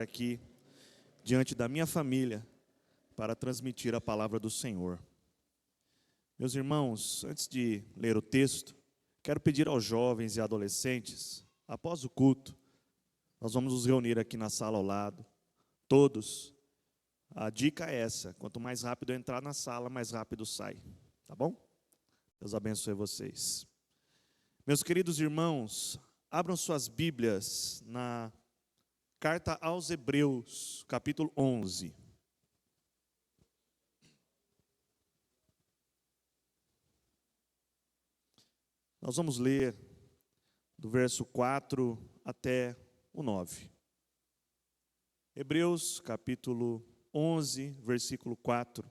aqui diante da minha família para transmitir a palavra do Senhor. Meus irmãos, antes de ler o texto, quero pedir aos jovens e adolescentes, após o culto, nós vamos nos reunir aqui na sala ao lado, todos. A dica é essa: quanto mais rápido entrar na sala, mais rápido sai, tá bom? Deus abençoe vocês. Meus queridos irmãos, abram suas Bíblias na Carta aos Hebreus, capítulo 11. Nós vamos ler do verso 4 até o 9. Hebreus, capítulo 11, versículo 4.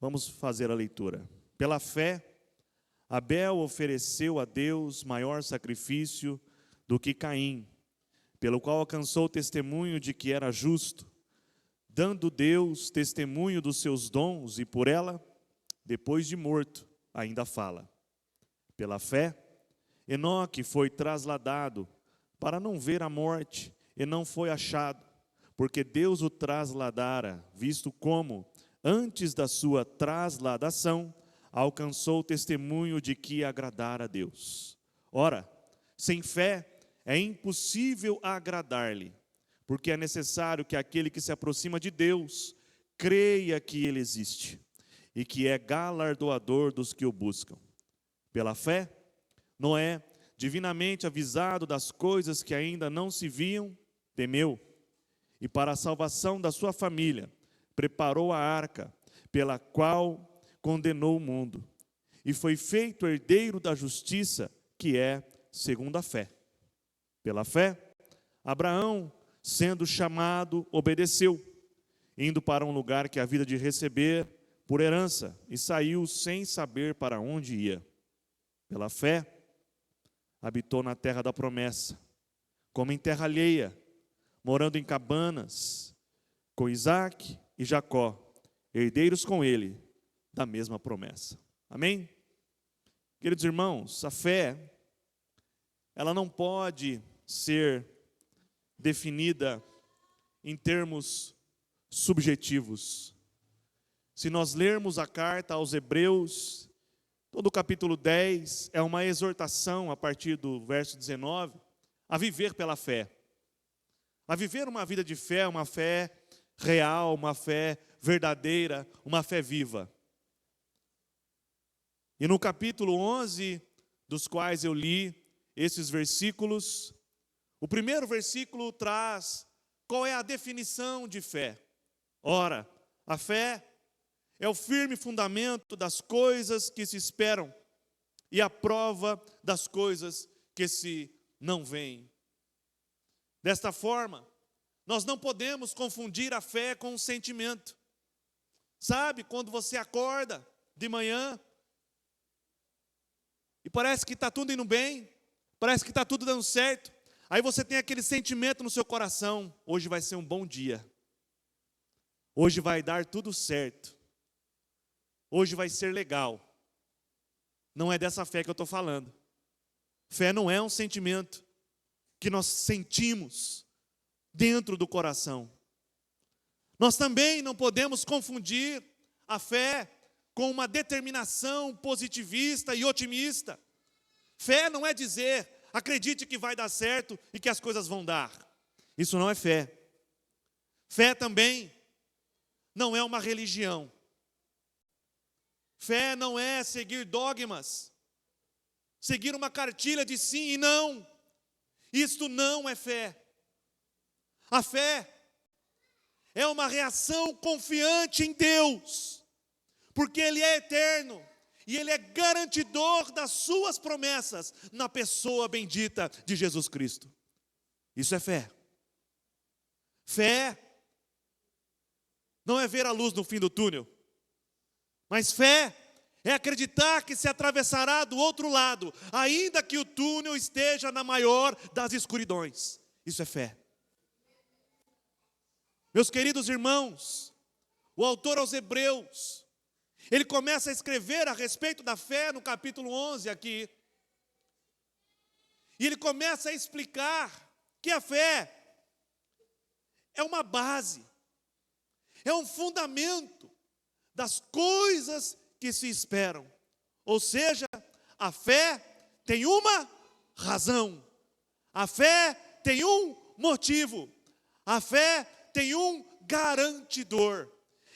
Vamos fazer a leitura. Pela fé, Abel ofereceu a Deus maior sacrifício do que Caim, pelo qual alcançou o testemunho de que era justo, dando Deus testemunho dos seus dons, e por ela, depois de morto, ainda fala. Pela fé, Enoque foi trasladado para não ver a morte, e não foi achado, porque Deus o trasladara, visto como, antes da sua trasladação, alcançou o testemunho de que agradara a Deus. Ora, sem fé, é impossível agradar-lhe, porque é necessário que aquele que se aproxima de Deus creia que Ele existe e que é galardoador dos que o buscam. Pela fé, Noé, divinamente avisado das coisas que ainda não se viam, temeu, e para a salvação da sua família, preparou a arca, pela qual condenou o mundo, e foi feito herdeiro da justiça, que é segundo a fé. Pela fé, Abraão, sendo chamado, obedeceu, indo para um lugar que havia de receber por herança, e saiu sem saber para onde ia. Pela fé, habitou na terra da promessa, como em terra alheia, morando em cabanas, com Isaque e Jacó, herdeiros com ele da mesma promessa. Amém? Queridos irmãos, a fé, ela não pode ser definida em termos subjetivos. Se nós lermos a carta aos Hebreus, todo o capítulo 10 é uma exortação, a partir do verso 19, a viver pela fé. A viver uma vida de fé, uma fé real, uma fé verdadeira, uma fé viva. E no capítulo 11, dos quais eu li esses versículos, o primeiro versículo traz qual é a definição de fé. Ora, a fé é o firme fundamento das coisas que se esperam e a prova das coisas que se não veem. Desta forma, nós não podemos confundir a fé com o sentimento. Sabe, quando você acorda de manhã e parece que está tudo indo bem, parece que está tudo dando certo, aí você tem aquele sentimento no seu coração: hoje vai ser um bom dia, hoje vai dar tudo certo, hoje vai ser legal. Não é dessa fé que eu estou falando. Fé não é um sentimento que nós sentimos dentro do coração. Nós também não podemos confundir a fé com uma determinação positivista e otimista. Fé não é dizer: acredite que vai dar certo e que as coisas vão dar. Isso não é fé. Fé também não é uma religião. Fé não é seguir dogmas, seguir uma cartilha de sim e não. Isto não é fé. A fé é uma reação confiante em Deus, porque Ele é eterno e Ele é garantidor das suas promessas na pessoa bendita de Jesus Cristo. Isso é fé. Fé não é ver a luz no fim do túnel, mas fé é acreditar que se atravessará do outro lado, ainda que o túnel esteja na maior das escuridões. Isso é fé. Meus queridos irmãos, o autor aos Hebreus, ele começa a escrever a respeito da fé no capítulo 11 aqui. E ele começa a explicar que a fé é uma base, é um fundamento das coisas que se esperam. Ou seja, a fé tem uma razão, a fé tem um motivo, a fé tem um garantidor.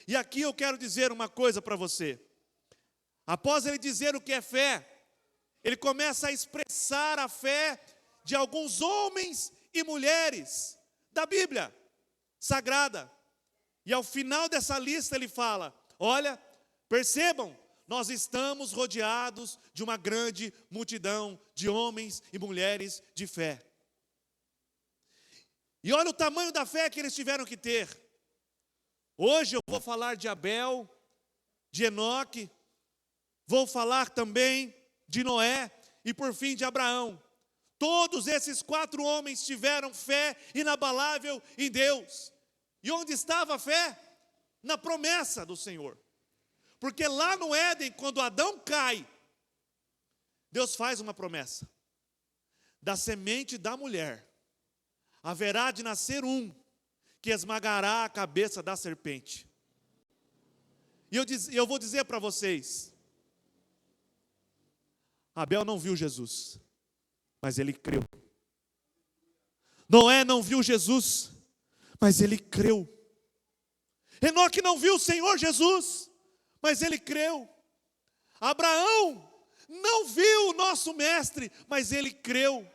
E aqui eu quero dizer uma coisa para você. Após ele dizer o que é fé, ele começa a expressar a fé de alguns homens e mulheres da Bíblia Sagrada. E ao final dessa lista ele fala: olha, percebam, nós estamos rodeados de uma grande multidão de homens e mulheres de fé. E olha o tamanho da fé que eles tiveram que ter. Hoje eu vou falar de Abel, de Enoque, vou falar também de Noé e por fim de Abraão. Todos esses 4 homens tiveram fé inabalável em Deus. E onde estava a fé? Na promessa do Senhor. Porque lá no Éden, quando Adão cai, Deus faz uma promessa: da semente da mulher haverá de nascer um que esmagará a cabeça da serpente. E eu vou dizer para vocês, Abel não viu Jesus, mas ele creu. Noé não viu Jesus, mas ele creu. Enoque não viu o Senhor Jesus, mas ele creu. Abraão não viu o nosso mestre, mas ele creu.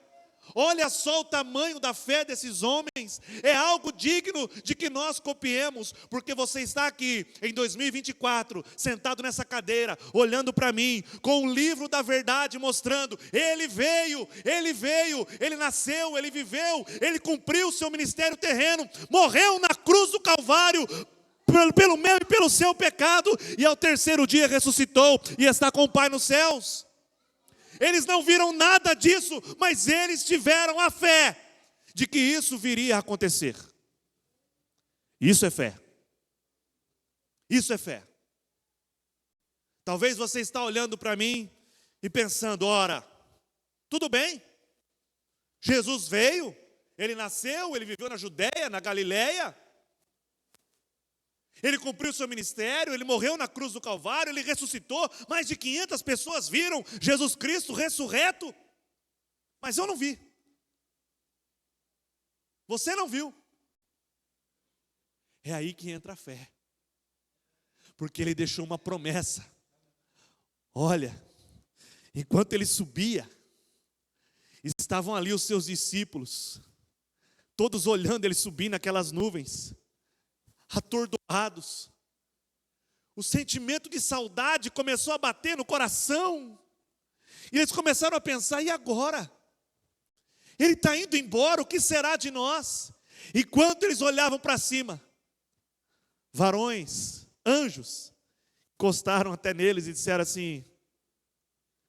Olha só o tamanho da fé desses homens, é algo digno de que nós copiemos, porque você está aqui em 2024, sentado nessa cadeira, olhando para mim, com o livro da verdade mostrando, ele veio, ele nasceu, ele viveu, ele cumpriu o seu ministério terreno, morreu na cruz do Calvário, pelo meu e pelo seu pecado, e ao terceiro dia ressuscitou, e está com o Pai nos céus. Eles não viram nada disso, mas eles tiveram a fé de que isso viria a acontecer. Isso é fé. Isso é fé. Talvez você está olhando para mim e pensando: ora, tudo bem, Jesus veio, ele nasceu, ele viveu na Judeia, na Galileia, ele cumpriu o seu ministério, ele morreu na cruz do Calvário, ele ressuscitou, mais de 500 pessoas viram Jesus Cristo ressurreto, mas eu não vi. Você não viu. É aí que entra a fé, porque ele deixou uma promessa. Olha, enquanto ele subia, estavam ali os seus discípulos, todos olhando ele subir naquelas nuvens, atordoados. O sentimento de saudade começou a bater no coração, e eles começaram a pensar: e agora? Ele está indo embora, o que será de nós? Enquanto eles olhavam para cima, varões, anjos, encostaram até neles e disseram assim: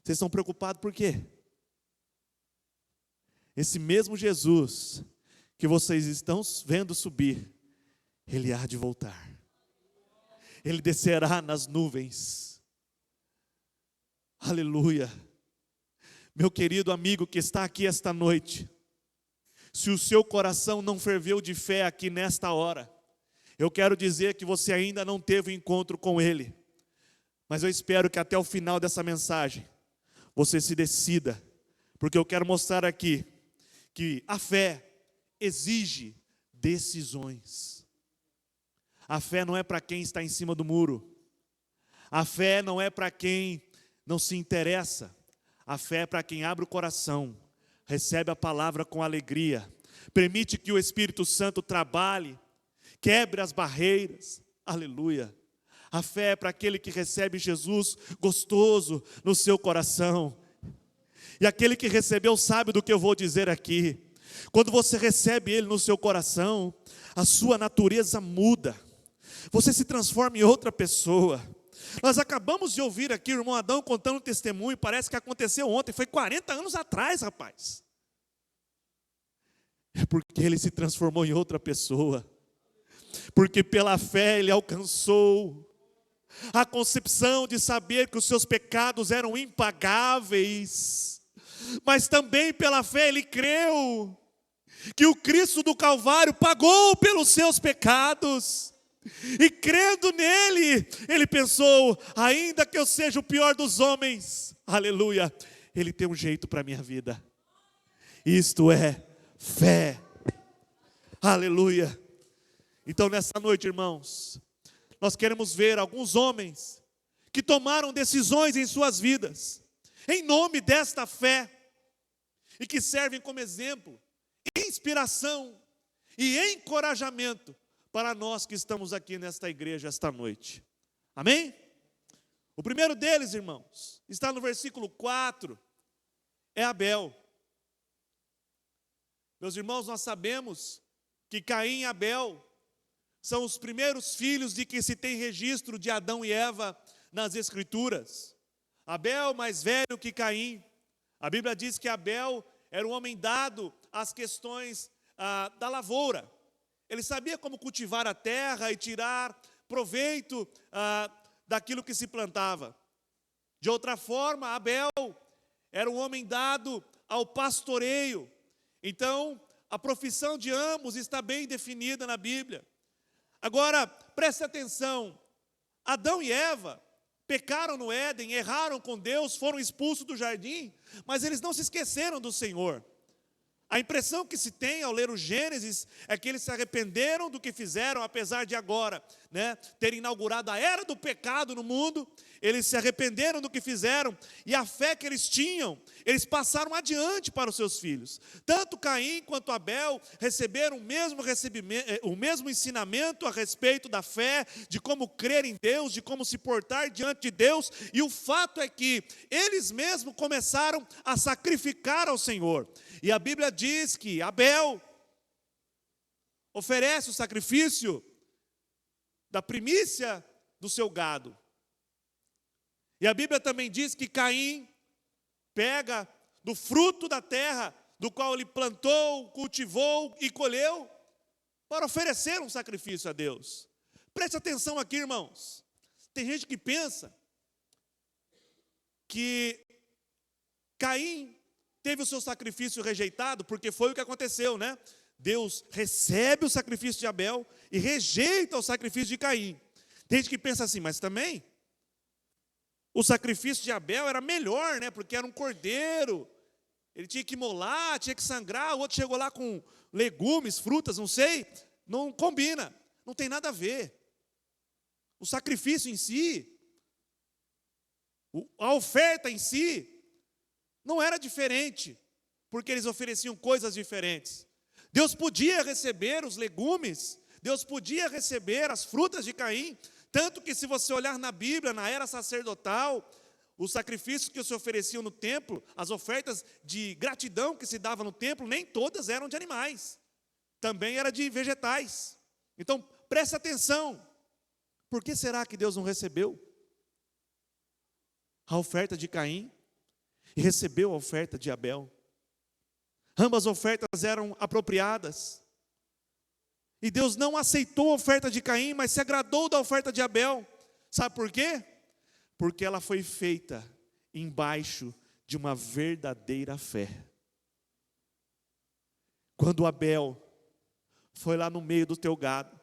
vocês estão preocupados por quê? Esse mesmo Jesus que vocês estão vendo subir, ele há de voltar. Ele descerá nas nuvens. Aleluia. Meu querido amigo que está aqui esta noite, se o seu coração não ferveu de fé aqui nesta hora, eu quero dizer que você ainda não teve um encontro com Ele. Mas eu espero que até o final dessa mensagem, você se decida, porque eu quero mostrar aqui que a fé exige decisões. A fé não é para quem está em cima do muro. A fé não é para quem não se interessa. A fé é para quem abre o coração, recebe a palavra com alegria, permite que o Espírito Santo trabalhe, quebre as barreiras. Aleluia. A fé é para aquele que recebe Jesus gostoso no seu coração. E aquele que recebeu sabe do que eu vou dizer aqui. Quando você recebe Ele no seu coração, a sua natureza muda. Você se transforma em outra pessoa. Nós acabamos de ouvir aqui o irmão Adão contando um testemunho, parece que aconteceu ontem, foi 40 anos atrás, rapaz. É porque ele se transformou em outra pessoa. Porque pela fé ele alcançou a concepção de saber que os seus pecados eram impagáveis. Mas também pela fé ele creu que o Cristo do Calvário pagou pelos seus pecados. E crendo nele, ele pensou: ainda que eu seja o pior dos homens, aleluia, ele tem um jeito para a minha vida. Isto é fé, aleluia. Então nessa noite, irmãos, nós queremos ver alguns homens que tomaram decisões em suas vidas, em nome desta fé, e que servem como exemplo, inspiração e encorajamento para nós que estamos aqui nesta igreja esta noite. Amém? O primeiro deles, irmãos, está no versículo 4, é Abel. Meus irmãos, nós sabemos que Caim e Abel são os primeiros filhos de que se tem registro de Adão e Eva nas Escrituras. Abel mais velho que Caim. A Bíblia diz que Abel era um homem dado às questões da lavoura. Ele sabia como cultivar a terra e tirar proveito daquilo que se plantava. De outra forma, Abel era um homem dado ao pastoreio. Então, a profissão de ambos está bem definida na Bíblia. Agora, preste atenção, Adão e Eva pecaram no Éden, erraram com Deus, foram expulsos do jardim, mas eles não se esqueceram do Senhor. A impressão que se tem ao ler o Gênesis é que eles se arrependeram do que fizeram, apesar de agora, terem inaugurado a era do pecado no mundo. Eles se arrependeram do que fizeram, e a fé que eles tinham, eles passaram adiante para os seus filhos. Tanto Caim quanto Abel receberam o mesmo ensinamento a respeito da fé, de como crer em Deus, de como se portar diante de Deus, e o fato é que eles mesmos começaram a sacrificar ao Senhor. E a Bíblia diz que Abel oferece o sacrifício da primícia do seu gado. E a Bíblia também diz que Caim pega do fruto da terra, do qual ele plantou, cultivou e colheu, para oferecer um sacrifício a Deus. Preste atenção aqui, irmãos. Tem gente que pensa que Caim teve o seu sacrifício rejeitado, porque foi o que aconteceu, Deus recebe o sacrifício de Abel e rejeita o sacrifício de Caim. Tem gente que pensa assim, mas também o sacrifício de Abel era melhor, porque era um cordeiro. Ele tinha que imolar, tinha que sangrar, o outro chegou lá com legumes, frutas, não sei. Não combina, não tem nada a ver. O sacrifício em si, a oferta em si, não era diferente, porque eles ofereciam coisas diferentes. Deus podia receber os legumes, Deus podia receber as frutas de Caim, tanto que se você olhar na Bíblia, na era sacerdotal, os sacrifícios que se ofereciam no templo, as ofertas de gratidão que se davam no templo, nem todas eram de animais, também era de vegetais. Então, preste atenção, por que será que Deus não recebeu a oferta de Caim e recebeu a oferta de Abel? Ambas ofertas eram apropriadas. E Deus não aceitou a oferta de Caim, mas se agradou da oferta de Abel. Sabe por quê? Porque ela foi feita embaixo de uma verdadeira fé. Quando Abel foi lá no meio do teu gado,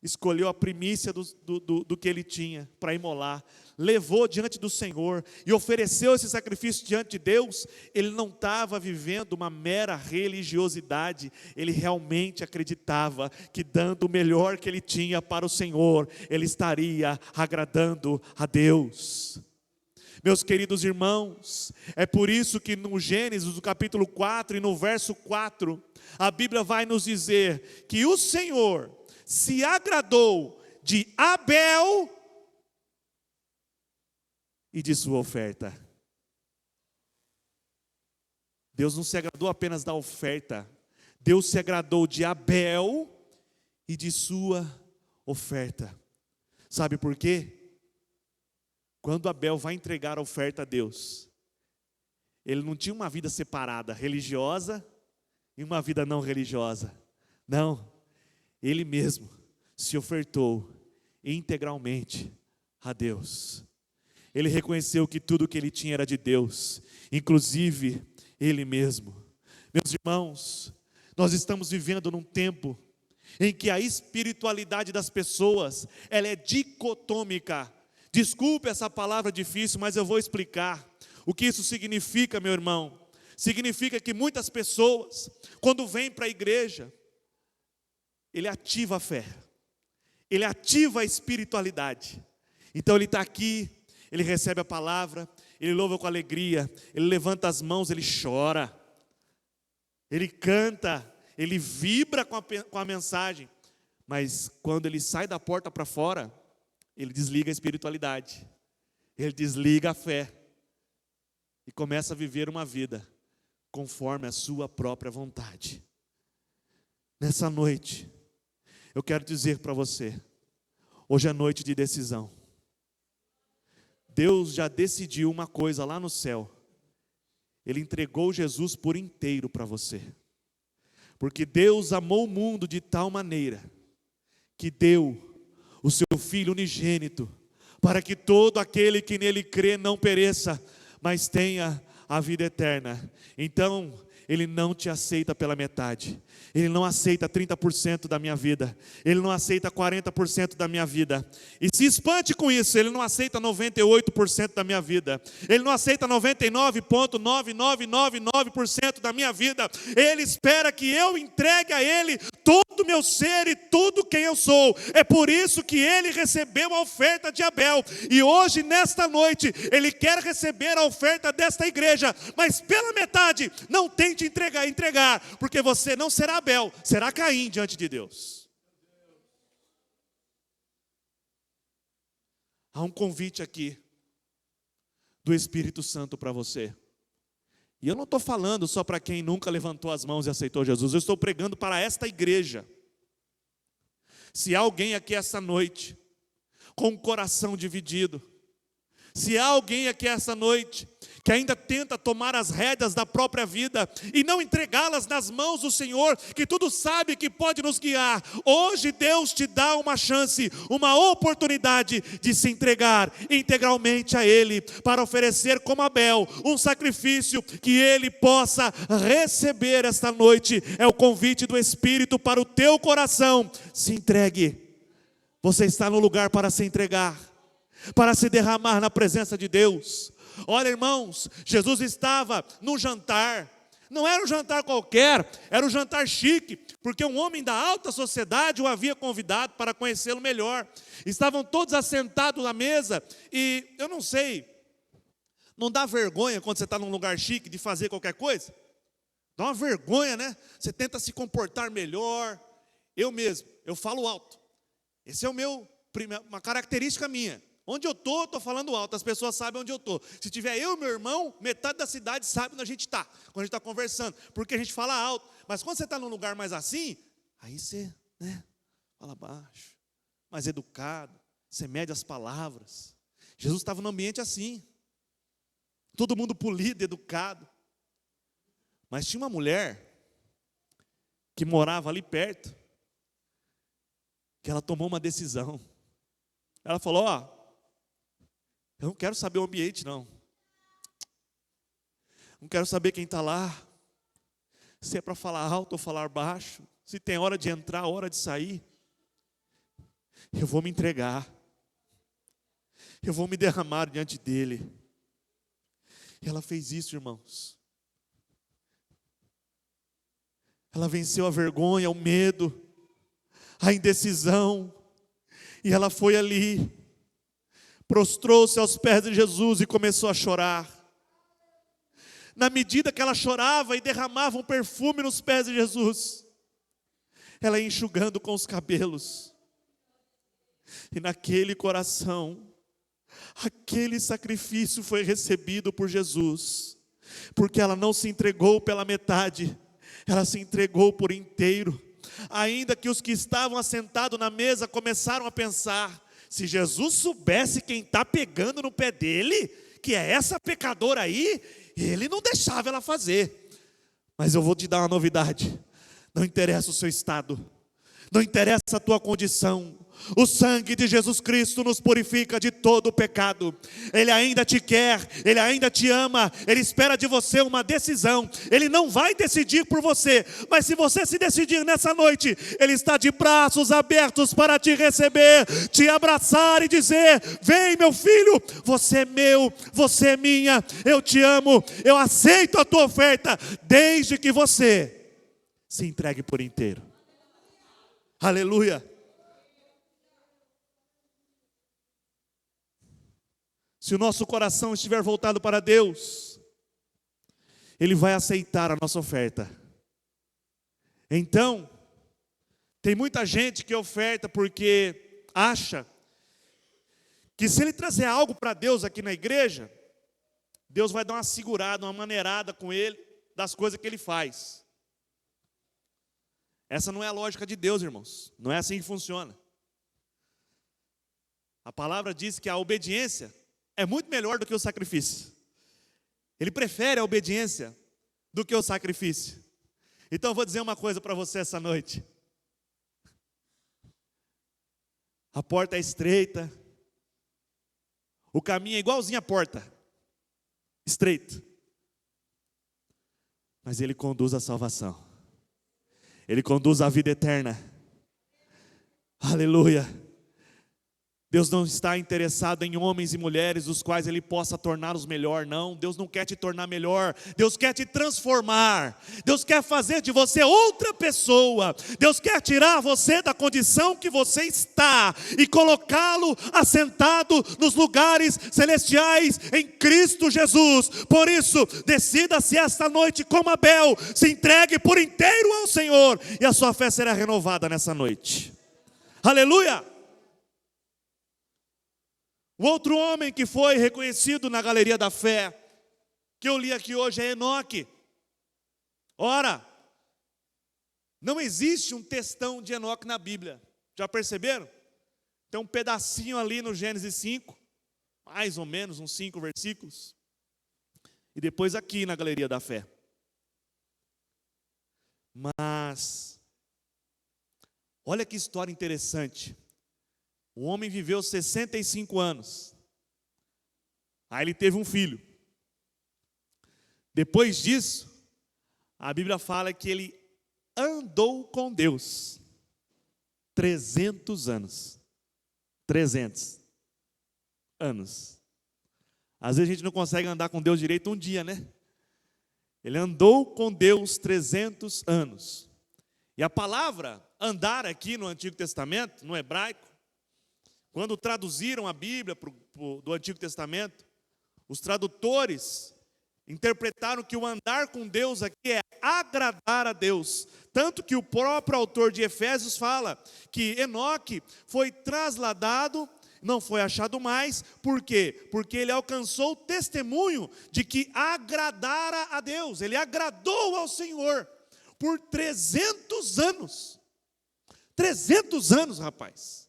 escolheu a primícia do que ele tinha para imolar, levou diante do Senhor e ofereceu esse sacrifício diante de Deus, ele não estava vivendo uma mera religiosidade, ele realmente acreditava que dando o melhor que ele tinha para o Senhor, ele estaria agradando a Deus. Meus queridos irmãos, é por isso que no Gênesis, no capítulo 4 e no verso 4, a Bíblia vai nos dizer que o Senhor se agradou de Abel e de sua oferta. Deus não se agradou apenas da oferta, Deus se agradou de Abel e de sua oferta. Sabe por quê? Quando Abel vai entregar a oferta a Deus, ele não tinha uma vida separada, religiosa e uma vida não religiosa. Não, ele mesmo se ofertou integralmente a Deus. Ele reconheceu que tudo que ele tinha era de Deus, inclusive ele mesmo. Meus irmãos, Nós estamos vivendo num tempo em que a espiritualidade das pessoas, ela é dicotômica. Desculpe essa palavra difícil, mas eu vou explicar. O que isso significa, meu irmão? Significa que muitas pessoas, quando vêm para a igreja, ele ativa a fé, ele ativa a espiritualidade. Então ele está aqui, ele recebe a palavra, ele louva com alegria, ele levanta as mãos, ele chora, ele canta, ele vibra com a mensagem, mas quando ele sai da porta para fora, ele desliga a espiritualidade, ele desliga a fé e começa a viver uma vida conforme a sua própria vontade. Nessa noite, eu quero dizer para você, hoje é noite de decisão. Deus já decidiu uma coisa lá no céu. Ele entregou Jesus por inteiro para você. Porque Deus amou o mundo de tal maneira que deu o seu Filho unigênito, para que todo aquele que nele crê não pereça, mas tenha a vida eterna. Então, Ele não te aceita pela metade. Ele não aceita 30% da minha vida. Ele não aceita 40% da minha vida. E se espante com isso, Ele não aceita 98% da minha vida. Ele não aceita 99,9999% da minha vida. Ele espera que eu entregue a Ele todo o meu ser e tudo quem eu sou. É por isso que Ele recebeu a oferta de Abel. E hoje, nesta noite, Ele quer receber a oferta desta igreja. Mas pela metade, não tente entregar, porque você não será Abel, será Caim diante de Deus. Há um convite aqui do Espírito Santo para você. E eu não estou falando só para quem nunca levantou as mãos e aceitou Jesus, eu estou pregando para esta igreja. Se há alguém aqui essa noite com o coração dividido, se há alguém aqui essa noite que ainda tenta tomar as rédeas da própria vida e não entregá-las nas mãos do Senhor, que tudo sabe que pode nos guiar, hoje Deus te dá uma chance, uma oportunidade de se entregar integralmente a Ele, para oferecer como Abel um sacrifício que Ele possa receber esta noite. É o convite do Espírito para o teu coração. Se entregue. Você está no lugar para se entregar, para se derramar na presença de Deus. Olha, irmãos, Jesus estava num jantar, não era um jantar qualquer, era um jantar chique, porque um homem da alta sociedade o havia convidado para conhecê-lo melhor. Estavam todos assentados na mesa, e eu não sei, não dá vergonha quando você está num lugar chique de fazer qualquer coisa? Dá uma vergonha, né? Você tenta se comportar melhor. Eu mesmo, eu falo alto. Esse é uma característica minha. Onde eu estou falando alto, as pessoas sabem onde eu estou. Se tiver eu e meu irmão, metade da cidade sabe onde a gente está, quando a gente está conversando, porque a gente fala alto. Mas quando você está num lugar mais assim, aí você, fala baixo, mais educado, você mede as palavras. Jesus estava num ambiente assim, todo mundo polido, educado. Mas tinha uma mulher que morava ali perto, que ela tomou uma decisão. Ela falou: eu não quero saber o ambiente, não. Não quero saber quem está lá. Se é para falar alto ou falar baixo. Se tem hora de entrar, hora de sair. Eu vou me entregar. Eu vou me derramar diante dele. E ela fez isso, irmãos. Ela venceu a vergonha, o medo, a indecisão. E ela foi ali, prostrou-se aos pés de Jesus e começou a chorar. Na medida que ela chorava e derramava um perfume nos pés de Jesus, ela ia enxugando com os cabelos. E naquele coração, aquele sacrifício foi recebido por Jesus, porque ela não se entregou pela metade, ela se entregou por inteiro. Ainda que os que estavam assentados na mesa começaram a pensar: se Jesus soubesse quem está pegando no pé dele, que é essa pecadora aí, ele não deixava ela fazer. Mas eu vou te dar uma novidade: não interessa o seu estado, Não interessa a tua condição. O sangue de Jesus Cristo nos purifica de todo o pecado. Ele ainda te quer, Ele ainda te ama. Ele espera de você uma decisão. Ele não vai decidir por você, mas se você se decidir nessa noite, Ele está de braços abertos para te receber, te abraçar e dizer: vem, meu filho, você é meu, você é minha, eu te amo, eu aceito a tua oferta, desde que você se entregue por inteiro. Aleluia. Se o nosso coração estiver voltado para Deus, Ele vai aceitar a nossa oferta. Então, tem muita gente que oferta porque acha que se ele trazer algo para Deus aqui na igreja, Deus vai dar uma segurada, uma maneirada com ele das coisas que ele faz. Essa não é a lógica de Deus, irmãos. Não é assim que funciona. A palavra diz que a obediência é muito melhor do que o sacrifício. Ele prefere a obediência do que o sacrifício. Então eu vou dizer uma coisa para você essa noite. A porta é estreita. O caminho é igualzinho à porta. Estreito. Mas Ele conduz à salvação. Ele conduz à vida eterna. Aleluia. Deus não está interessado em homens e mulheres os quais Ele possa torná-los melhor, não. Deus não quer te tornar melhor, Deus quer te transformar. Deus quer fazer de você outra pessoa. Deus quer tirar você da condição que você está e colocá-lo assentado nos lugares celestiais em Cristo Jesus. Por isso, decida-se esta noite como Abel, se entregue por inteiro ao Senhor e a sua fé será renovada nessa noite. Aleluia! O outro homem que foi reconhecido na galeria da fé, que eu li aqui hoje, é Enoque. Ora, não existe um textão de Enoque na Bíblia. Já perceberam? Tem um pedacinho ali no Gênesis 5, mais ou menos uns 5 versículos. E depois aqui na galeria da fé. Mas, olha que história interessante. O homem viveu 65 anos. Aí ele teve um filho. Depois disso, a Bíblia fala que ele andou com Deus 300 anos. 300 anos. Às vezes a gente não consegue andar com Deus direito um dia, né? Ele andou com Deus 300 anos. E a palavra andar aqui no Antigo Testamento, no hebraico, quando traduziram a Bíblia do Antigo Testamento, os tradutores interpretaram que o andar com Deus aqui é agradar a Deus. Tanto que o próprio autor de Efésios fala que Enoque foi trasladado, não foi achado mais. Por quê? Porque ele alcançou o testemunho de que agradara a Deus. Ele agradou ao Senhor por 300 anos. 300 anos, rapaz.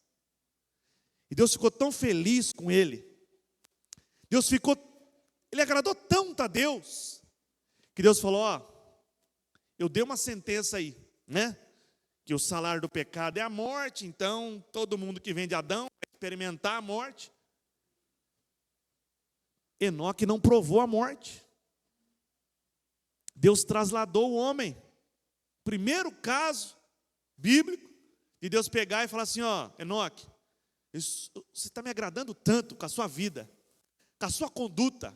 E Deus ficou tão feliz com ele. Ele agradou tanto a Deus, que Deus falou: ó, eu dei uma sentença aí, né? Que o salário do pecado é a morte, então todo mundo que vem de Adão vai experimentar a morte. Enoque não provou a morte. Deus trasladou o homem. Primeiro caso bíblico de Deus pegar e falar assim: ó, Enoque, você está me agradando tanto com a sua vida, com a sua conduta,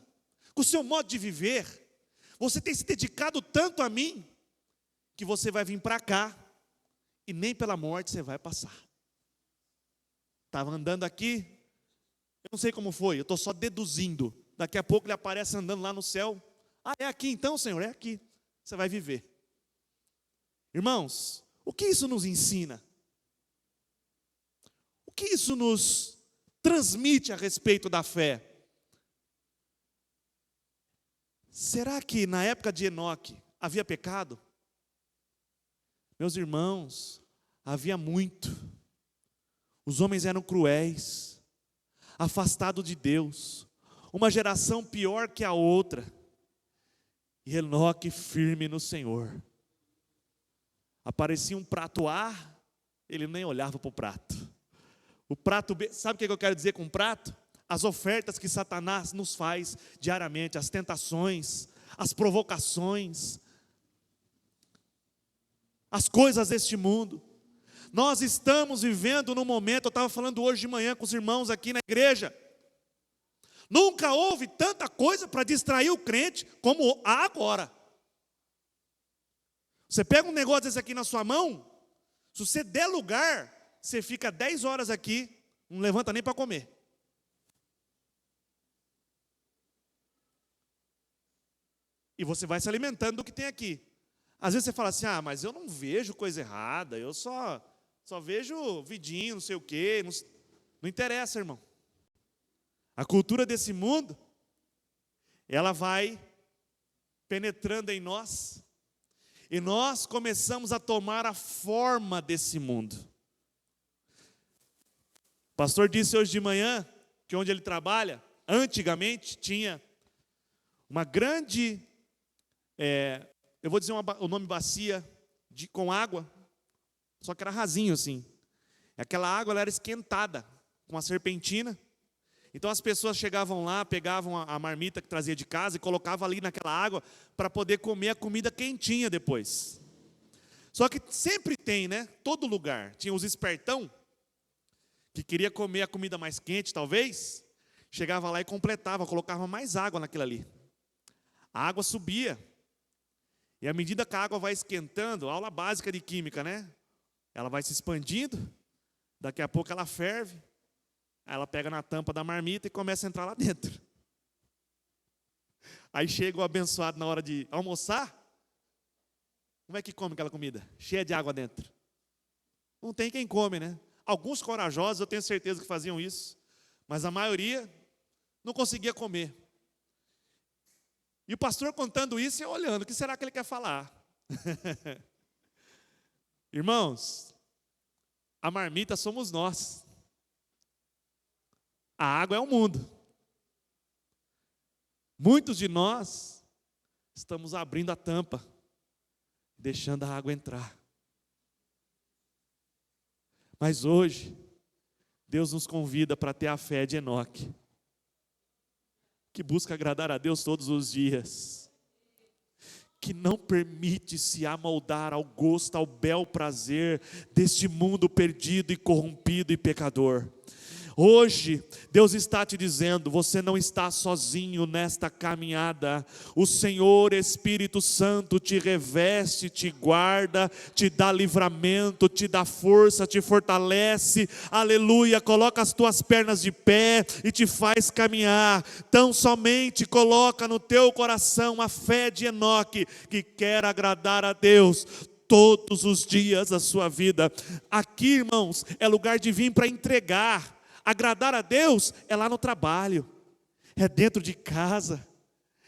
com o seu modo de viver, você tem se dedicado tanto a mim, que você vai vir para cá, e nem pela morte você vai passar. Estava andando aqui, eu não sei como foi, eu estou só deduzindo, daqui a pouco ele aparece andando lá no céu. Ah, é aqui então, Senhor? É aqui, você vai viver. Irmãos, o que isso nos ensina? O que isso nos transmite a respeito da fé? Será que na época de Enoque havia pecado? Meus irmãos, havia muito. Os homens eram cruéis, afastados de Deus, uma geração pior que a outra. E Enoque firme no Senhor. Aparecia um prato A, ele nem olhava para o prato. O prato, sabe o que eu quero dizer com prato? As ofertas que Satanás nos faz diariamente, as tentações, as provocações, as coisas deste mundo. Nós estamos vivendo num momento, eu estava falando hoje de manhã com os irmãos aqui na igreja, nunca houve tanta coisa para distrair o crente como há agora. Você pega um negócio desse aqui na sua mão, se você der lugar, você fica 10 horas aqui, não levanta nem para comer. E você vai se alimentando do que tem aqui. Às vezes você fala assim, mas eu não vejo coisa errada, eu só vejo vidinho, não sei o quê. Não interessa, irmão. A cultura desse mundo, ela vai penetrando em nós, e nós começamos a tomar a forma desse mundo. O pastor disse hoje de manhã, que onde ele trabalha, antigamente tinha uma grande, eu vou dizer o nome bacia, com água, só que era rasinho assim. Aquela água ela era esquentada com a serpentina. Então as pessoas chegavam lá, pegavam a marmita que trazia de casa e colocavam ali naquela água para poder comer a comida quentinha depois. Só que sempre tem, né? Todo lugar. Tinha os espertão, que queria comer a comida mais quente talvez, chegava lá e completava, colocava mais água naquilo ali. A água subia. E à medida que a água vai esquentando, aula básica de química, né? Ela vai se expandindo, daqui a pouco ela ferve, aí ela pega na tampa da marmita e começa a entrar lá dentro. Aí chega o abençoado na hora de almoçar, como é que come aquela comida? Cheia de água dentro. Não tem quem come, né? Alguns corajosos, eu tenho certeza que faziam isso, mas a maioria não conseguia comer. E o pastor contando isso e eu olhando, o que será que ele quer falar? Irmãos, a marmita somos nós. A água é o mundo. Muitos de nós estamos abrindo a tampa, deixando a água entrar. Mas hoje, Deus nos convida para ter a fé de Enoque, que busca agradar a Deus todos os dias, que não permite se amoldar ao gosto, ao bel prazer deste mundo perdido e corrompido e pecador. Hoje, Deus está te dizendo, você não está sozinho nesta caminhada. O Senhor Espírito Santo te reveste, te guarda, te dá livramento, te dá força, te fortalece. Aleluia, coloca as tuas pernas de pé e te faz caminhar. Tão somente coloca no teu coração a fé de Enoque, que quer agradar a Deus todos os dias da sua vida. Aqui, irmãos, é lugar de vir para entregar. Agradar a Deus é lá no trabalho, é dentro de casa,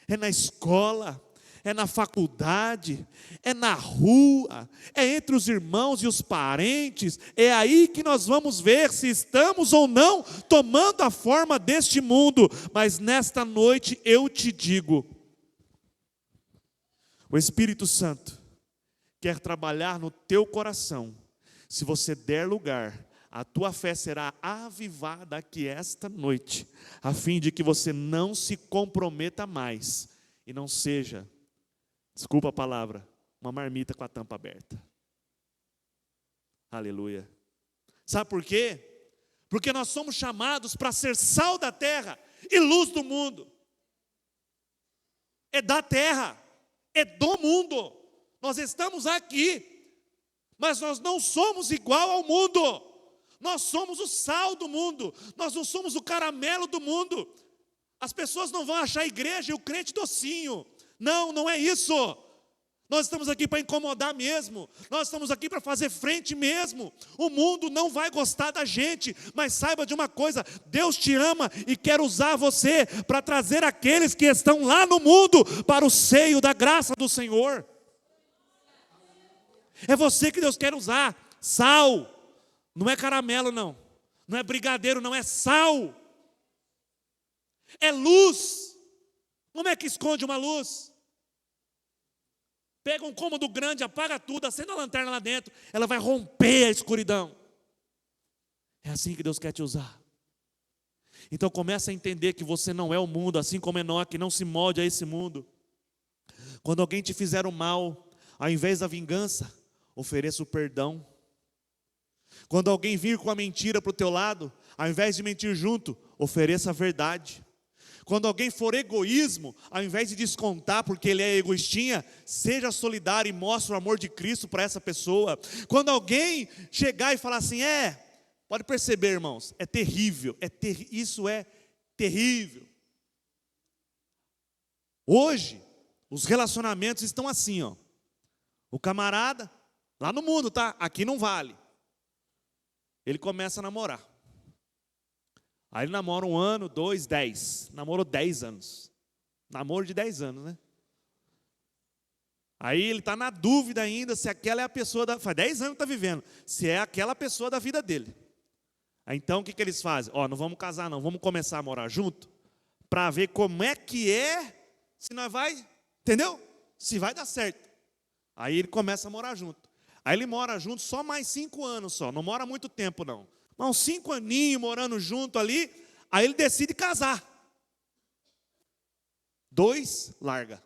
é na escola, é na faculdade, é na rua, é entre os irmãos e os parentes. É aí que nós vamos ver se estamos ou não tomando a forma deste mundo. Mas nesta noite eu te digo, o Espírito Santo quer trabalhar no teu coração. Se você der lugar, a tua fé será avivada aqui esta noite, a fim de que você não se comprometa mais e não seja, desculpa a palavra, uma marmita com a tampa aberta. Aleluia. Sabe por quê? Porque nós somos chamados para ser sal da terra e luz do mundo. É da terra, é do mundo. Nós estamos aqui, mas nós não somos igual ao mundo. Nós somos o sal do mundo, nós não somos o caramelo do mundo. As pessoas não vão achar a igreja e o crente docinho. Não, não é isso. Nós estamos aqui para incomodar mesmo, nós estamos aqui para fazer frente mesmo. O mundo não vai gostar da gente, mas saiba de uma coisa, Deus te ama e quer usar você para trazer aqueles que estão lá no mundo para o seio da graça do Senhor. É você que Deus quer usar, sal. Não é caramelo não, não é brigadeiro não, é sal, é luz. Como é que esconde uma luz? Pega um cômodo grande, apaga tudo, acende a lanterna lá dentro, ela vai romper a escuridão. É assim que Deus quer te usar. Então começa a entender que você não é o mundo, assim como Enoque não se molde a esse mundo. Quando alguém te fizer o mal, ao invés da vingança, ofereça o perdão. Quando alguém vir com a mentira para o teu lado, ao invés de mentir junto, ofereça a verdade. Quando alguém for egoísmo, ao invés de descontar porque ele é egoístinha, seja solidário e mostre o amor de Cristo para essa pessoa. Quando alguém chegar e falar assim, pode perceber, irmãos, é terrível, isso é terrível. Hoje, os relacionamentos estão assim, ó. O camarada, lá no mundo, tá? Aqui não vale. Ele começa a namorar. Aí ele namora 1 ano, 2, 10. Namorou 10 anos. Namoro de 10 anos, né? Aí ele está na dúvida ainda se aquela é a pessoa faz 10 anos que está vivendo. Se é aquela pessoa da vida dele. Aí então o que eles fazem? Não vamos casar não, vamos começar a morar junto. Para ver como é que é, se nós vai, entendeu? Se vai dar certo. Aí ele começa a morar junto. Aí ele mora junto só mais 5 anos só. Não mora muito tempo não. Mas uns 5 aninhos morando junto ali, aí ele decide casar. 2, larga.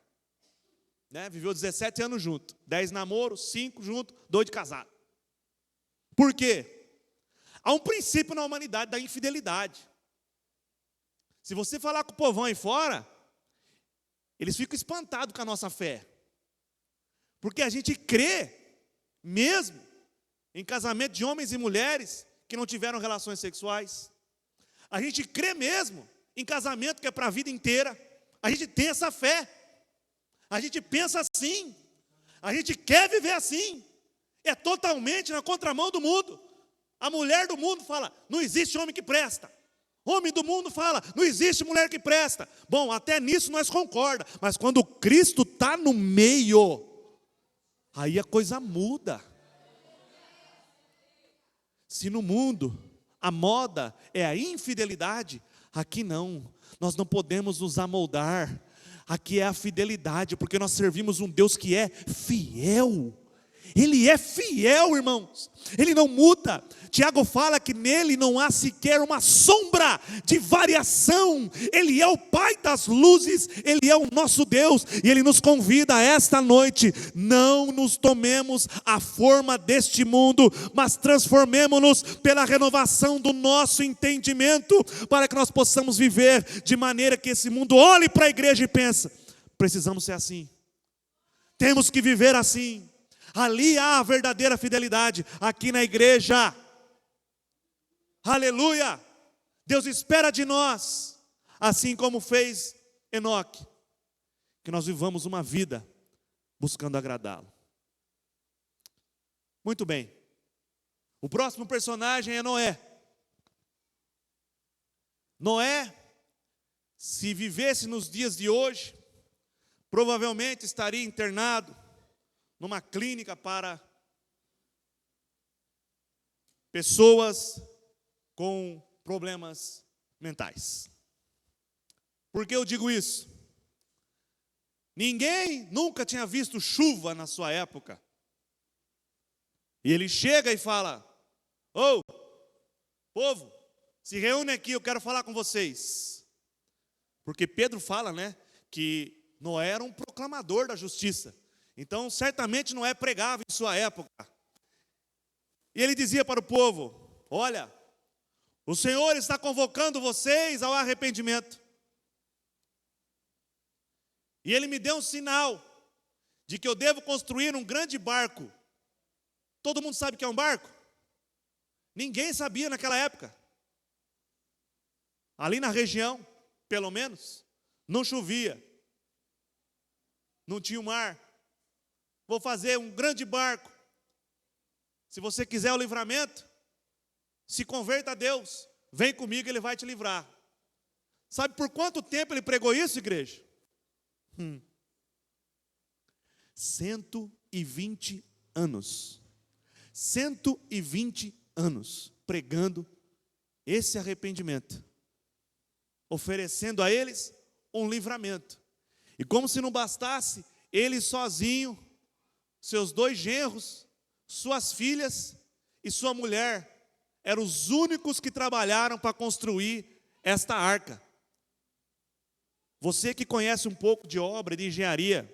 Né? Viveu 17 anos junto. 10 namoros, 5 junto, 2 de casado. Por quê? Há um princípio na humanidade da infidelidade. Se você falar com o povão aí fora, eles ficam espantados com a nossa fé. Porque a gente crê mesmo em casamento de homens e mulheres que não tiveram relações sexuais. A gente crê mesmo em casamento que é para a vida inteira. A gente tem essa fé. A gente pensa assim. A gente quer viver assim. É totalmente na contramão do mundo. A mulher do mundo fala, não existe homem que presta. Homem do mundo fala, não existe mulher que presta. Bom, até nisso nós concordamos. Mas quando Cristo está no meio, aí a coisa muda. Se no mundo a moda é a infidelidade, aqui não. Nós não podemos nos amoldar. Aqui é a fidelidade, porque nós servimos um Deus que é fiel. Ele é fiel, irmãos. Ele não muda. Tiago fala que nele não há sequer uma sombra de variação. Ele é o Pai das luzes. Ele é o nosso Deus. E Ele nos convida a esta noite. Não nos tomemos a forma deste mundo, mas transformemo-nos pela renovação do nosso entendimento, para que nós possamos viver de maneira que esse mundo olhe para a igreja e pense, precisamos ser assim. Temos que viver assim. Ali há a verdadeira fidelidade, aqui na igreja. Aleluia! Deus espera de nós, assim como fez Enoque, que nós vivamos uma vida buscando agradá-lo. Muito bem. O próximo personagem é Noé. Noé, se vivesse nos dias de hoje, provavelmente estaria internado numa clínica para pessoas com problemas mentais. Por que eu digo isso? Ninguém nunca tinha visto chuva na sua época. E ele chega e fala, povo, se reúne aqui, eu quero falar com vocês. Porque Pedro fala, que Noé era um proclamador da justiça. Então, certamente Noé pregava em sua época. E ele dizia para o povo, olha, o Senhor está convocando vocês ao arrependimento. E ele me deu um sinal de que eu devo construir um grande barco. Todo mundo sabe o que é um barco? Ninguém sabia naquela época. Ali na região, pelo menos, não chovia. Não tinha o mar. Vou fazer um grande barco. Se você quiser o livramento, se converta a Deus. Vem comigo, Ele vai te livrar. Sabe por quanto tempo ele pregou isso, igreja? 120 anos. 120 anos pregando esse arrependimento, oferecendo a eles um livramento. E como se não bastasse, ele sozinho seus 2 genros, suas filhas e sua mulher eram os únicos que trabalharam para construir esta arca. Você que conhece um pouco de obra e de engenharia,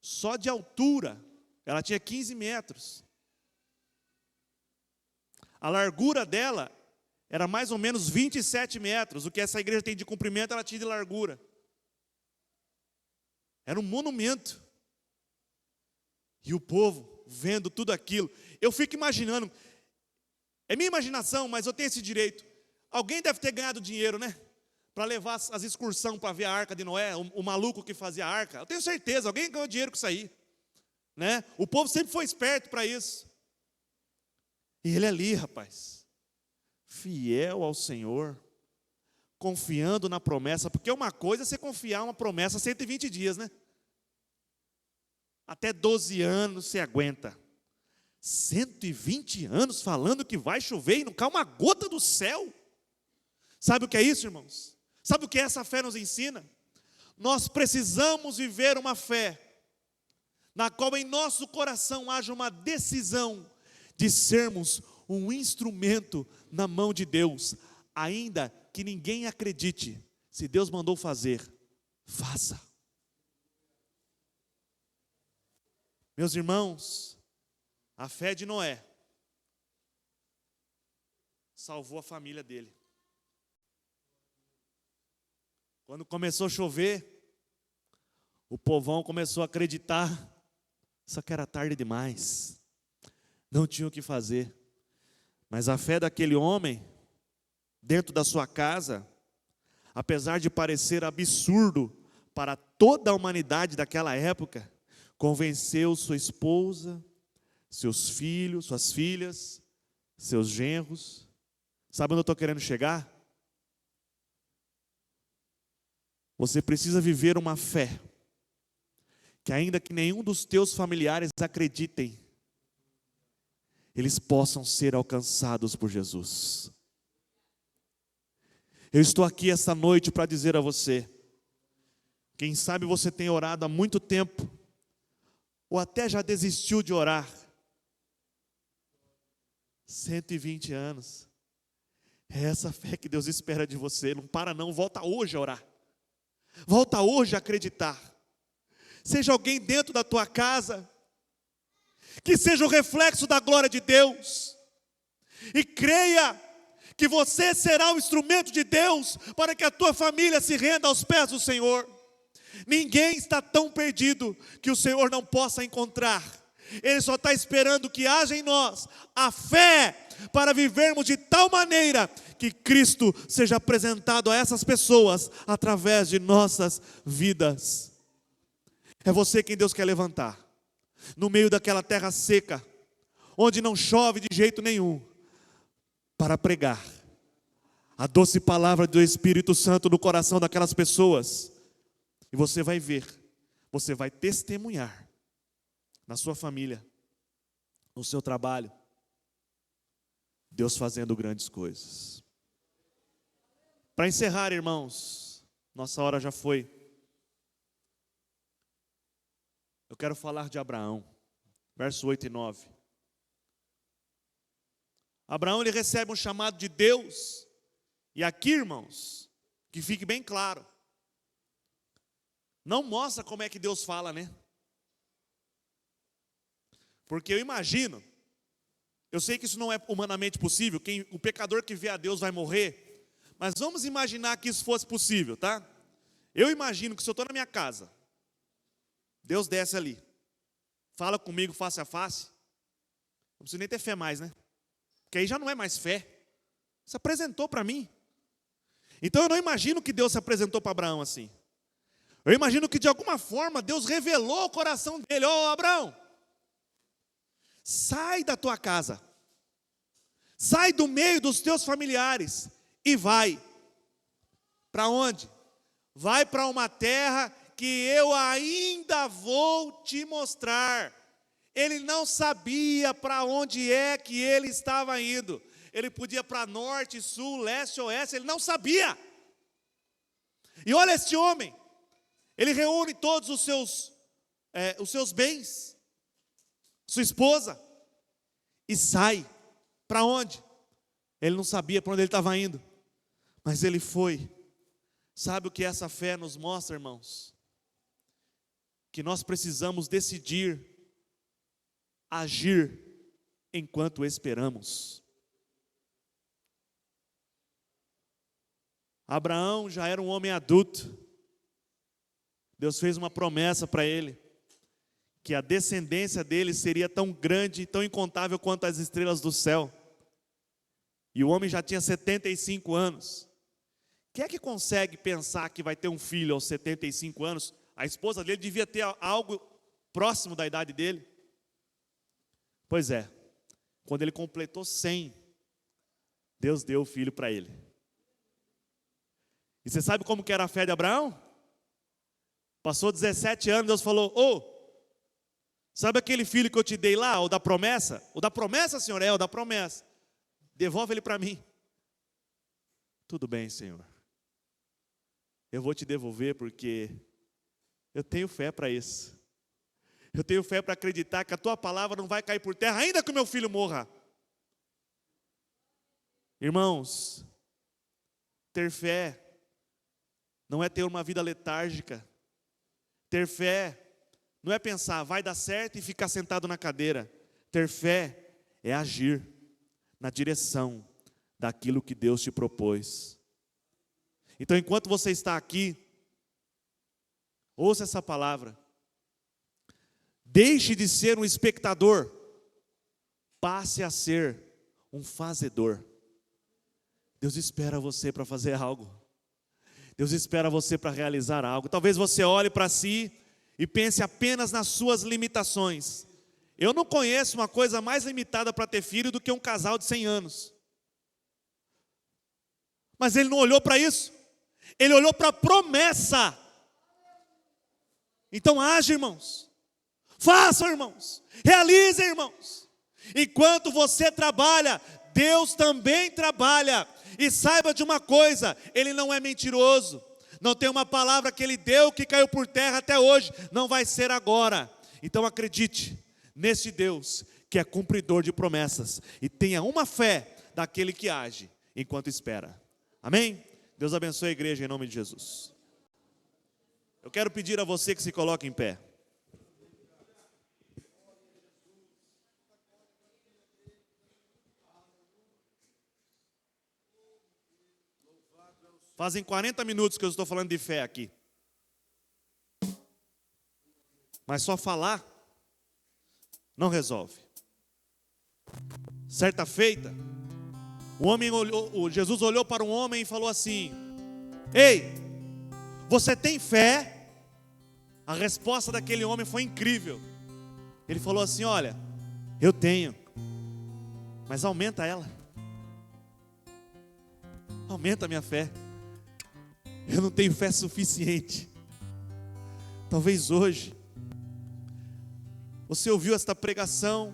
só de altura, ela tinha 15 metros. A largura dela era mais ou menos 27 metros. O que essa igreja tem de comprimento, ela tinha de largura. Era um monumento. E o povo vendo tudo aquilo. Eu fico imaginando, é minha imaginação, mas eu tenho esse direito. Alguém deve ter ganhado dinheiro, né? Para levar as excursões para ver a arca de Noé, o maluco que fazia a arca. Eu tenho certeza, alguém ganhou dinheiro com isso aí. Né? O povo sempre foi esperto para isso. E ele ali, rapaz, fiel ao Senhor, confiando na promessa, porque uma coisa é você confiar uma promessa 120 dias, né? Até 12 anos você aguenta. 120 anos falando que vai chover e não cai uma gota do céu. Sabe o que é isso, irmãos? Sabe o que essa fé nos ensina? Nós precisamos viver uma fé na qual em nosso coração haja uma decisão de sermos um instrumento na mão de Deus, ainda que ninguém acredite. Se Deus mandou fazer, faça. Meus irmãos, a fé de Noé salvou a família dele. Quando começou a chover, o povão começou a acreditar, só que era tarde demais, não tinha o que fazer. Mas a fé daquele homem, dentro da sua casa, apesar de parecer absurdo para toda a humanidade daquela época, convenceu sua esposa, seus filhos, suas filhas, seus genros. Sabe onde eu estou querendo chegar? Você precisa viver uma fé, que ainda que nenhum dos teus familiares acreditem, eles possam ser alcançados por Jesus. Eu estou aqui esta noite para dizer a você, quem sabe você tem orado há muito tempo, ou até já desistiu de orar. 120 anos. É essa fé que Deus espera de você. Não para não, volta hoje a orar. Volta hoje a acreditar. Seja alguém dentro da tua casa, que seja o reflexo da glória de Deus. E creia que você será o instrumento de Deus para que a tua família se renda aos pés do Senhor. Ninguém está tão perdido que o Senhor não possa encontrar. Ele só está esperando que haja em nós a fé para vivermos de tal maneira que Cristo seja apresentado a essas pessoas através de nossas vidas. É você quem Deus quer levantar, no meio daquela terra seca, onde não chove de jeito nenhum, para pregar a doce palavra do Espírito Santo no coração daquelas pessoas. E você vai ver, você vai testemunhar na sua família, no seu trabalho, Deus fazendo grandes coisas. Para encerrar, irmãos, nossa hora já foi. Eu quero falar de Abraão, verso 8 e 9. Abraão, ele recebe um chamado de Deus. E aqui, irmãos, que fique bem claro, não mostra como é que Deus fala, né? Porque eu imagino, eu sei que isso não é humanamente possível, o pecador que vê a Deus vai morrer, mas vamos imaginar que isso fosse possível, tá? Eu imagino que se eu estou na minha casa, Deus desce ali, fala comigo face a face, não preciso nem ter fé mais, né? Porque aí já não é mais fé, se apresentou para mim. Então eu não imagino que Deus se apresentou para Abraão assim. Eu imagino que de alguma forma Deus revelou o coração dele. Ó, Abraão, sai da tua casa, sai do meio dos teus familiares e vai. Para onde? Vai para uma terra que eu ainda vou te mostrar. Ele não sabia para onde é que ele estava indo. Ele podia ir para norte, sul, leste, oeste, ele não sabia. E olha este homem, ele reúne todos os seus bens, sua esposa, e sai. Para onde? Ele não sabia para onde ele estava indo, mas ele foi. Sabe o que essa fé nos mostra, irmãos? Que nós precisamos decidir agir enquanto esperamos. Abraão já era um homem adulto. Deus fez uma promessa para ele, que a descendência dele seria tão grande, tão incontável quanto as estrelas do céu. E o homem já tinha 75 anos. Quem é que consegue pensar que vai ter um filho aos 75 anos? A esposa dele devia ter algo próximo da idade dele. Pois é, quando ele completou 100, Deus deu o filho para ele. E você sabe como que era a fé de Abraão? Passou 17 anos, Deus falou: sabe aquele filho que eu te dei lá, o da promessa? O da promessa, Senhor? O da promessa. Devolve ele para mim. Tudo bem, Senhor. Eu vou te devolver porque eu tenho fé para isso. Eu tenho fé para acreditar que a tua palavra não vai cair por terra, ainda que o meu filho morra. Irmãos, ter fé não é ter uma vida letárgica. Ter fé não é pensar, vai dar certo e ficar sentado na cadeira. Ter fé é agir na direção daquilo que Deus te propôs. Então, enquanto você está aqui, ouça essa palavra. Deixe de ser um espectador, passe a ser um fazedor. Deus espera você para fazer algo. Deus espera você para realizar algo. Talvez você olhe para si e pense apenas nas suas limitações. Eu não conheço uma coisa mais limitada para ter filho do que um casal de 100 anos. Mas ele não olhou para isso. Ele olhou para a promessa. Então age, irmãos. Façam, irmãos. Realizem, irmãos. Enquanto você trabalha, Deus também trabalha. E saiba de uma coisa, Ele não é mentiroso. Não tem uma palavra que Ele deu que caiu por terra até hoje. Não vai ser agora. Então acredite nesse Deus que é cumpridor de promessas. E tenha uma fé daquele que age enquanto espera. Amém? Deus abençoe a igreja em nome de Jesus. Eu quero pedir a você que se coloque em pé. Fazem 40 minutos que eu estou falando de fé aqui. Mas só falar não resolve. Certa feita, Jesus olhou para um homem e falou assim: ei, você tem fé? A resposta daquele homem foi incrível. Ele falou assim: olha, eu tenho, mas aumenta ela. Aumenta a minha fé. Eu não tenho fé suficiente. Talvez hoje você ouviu esta pregação,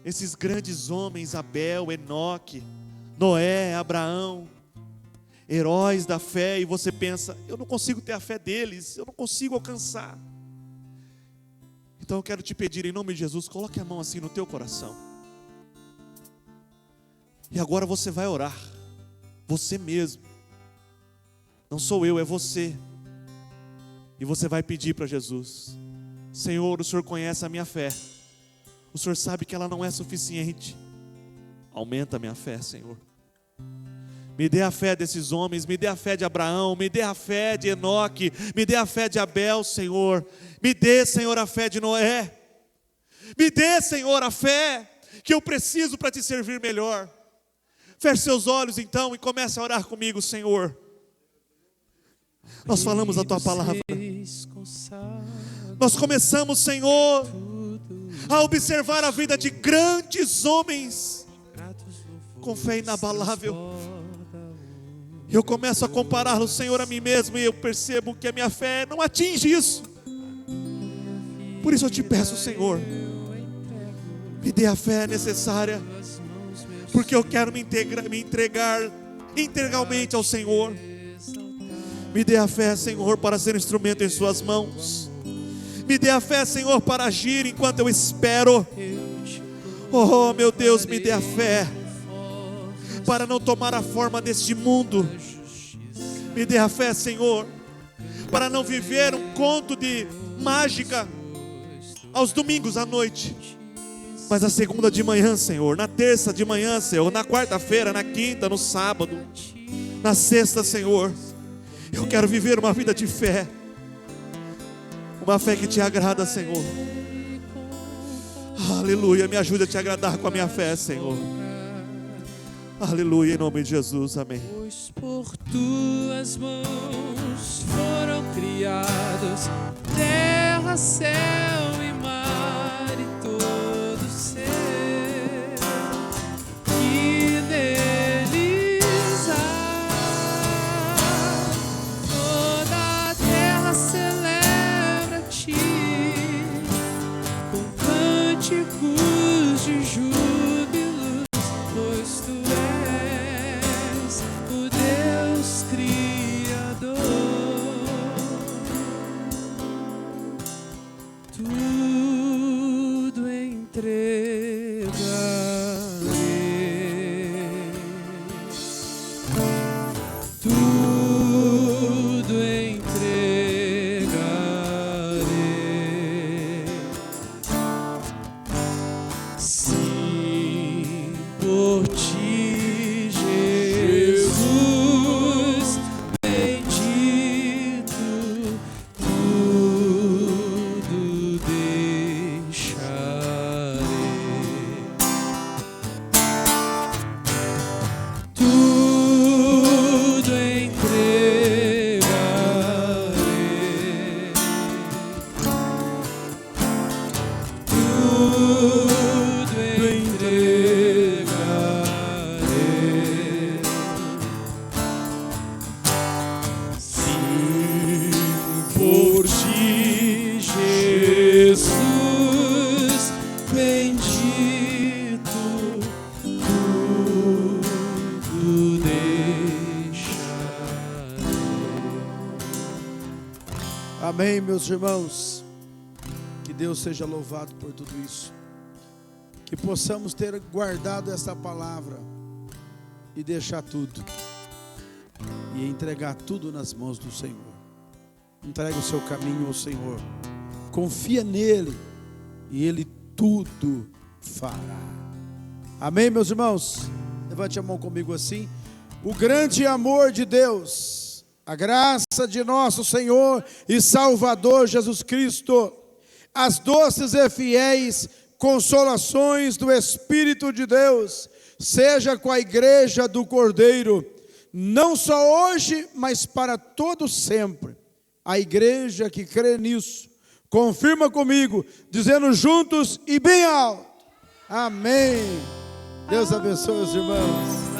esses grandes homens, Abel, Enoque, Noé, Abraão, heróis da fé, e você pensa: eu não consigo ter a fé deles, eu não consigo alcançar. Então eu quero te pedir, em nome de Jesus, coloque a mão assim no teu coração. E agora você vai orar, você mesmo. Não sou eu, é você. E você vai pedir para Jesus: Senhor, o Senhor conhece a minha fé. O Senhor sabe que ela não é suficiente. Aumenta a minha fé, Senhor. Me dê a fé desses homens, me dê a fé de Abraão, me dê a fé de Enoque, me dê a fé de Abel, Senhor. Me dê, Senhor, a fé de Noé. Me dê, Senhor, a fé que eu preciso para te servir melhor. Feche seus olhos então e comece a orar comigo, Senhor. Nós falamos a tua palavra. Nós começamos, Senhor, a observar a vida de grandes homens com fé inabalável. Eu começo a compará-lo, Senhor, a mim mesmo, e eu percebo que a minha fé não atinge isso. Por isso eu te peço, Senhor, me dê a fé necessária, porque eu quero me entregar integralmente ao Senhor. Me dê a fé, Senhor, para ser instrumento em suas mãos. Me dê a fé, Senhor, para agir enquanto eu espero. Oh, meu Deus, me dê a fé para não tomar a forma deste mundo. Me dê a fé, Senhor, para não viver um conto de mágica aos domingos à noite, mas a segunda de manhã, Senhor, na terça de manhã, Senhor, na quarta-feira, na quinta, no sábado, na sexta, Senhor, eu quero viver uma vida de fé, uma fé que te agrada, Senhor. Aleluia, me ajuda a te agradar com a minha fé, Senhor. Aleluia, em nome de Jesus, amém. Pois por tuas mãos foram criados terra, céu e mar e todo ser que neles há. Toda a terra celebra a ti com cânticos de júbilo, pois tu és o Deus Criador. Tudo entregarei, tudo entregarei. Sim, por ti, Jesus, bendito, tudo deixarei. Tudo entregarei, tudo entregarei. Sim, por ti, Jesus, bendito, tudo deixarei. Amém, meus irmãos. Que Deus seja louvado por tudo isso. Que possamos ter guardado essa palavra e deixar tudo e entregar tudo nas mãos do Senhor. Entrega o seu caminho ao Senhor. Confia nele e Ele tudo fará. Amém, meus irmãos? Levante a mão comigo assim. O grande amor de Deus, a graça de nosso Senhor e Salvador Jesus Cristo, as doces e fiéis consolações do Espírito de Deus, seja com a igreja do Cordeiro, não só hoje, mas para todo sempre. A igreja que crê nisso, confirma comigo, dizendo juntos e bem alto: amém. Deus abençoe os irmãos.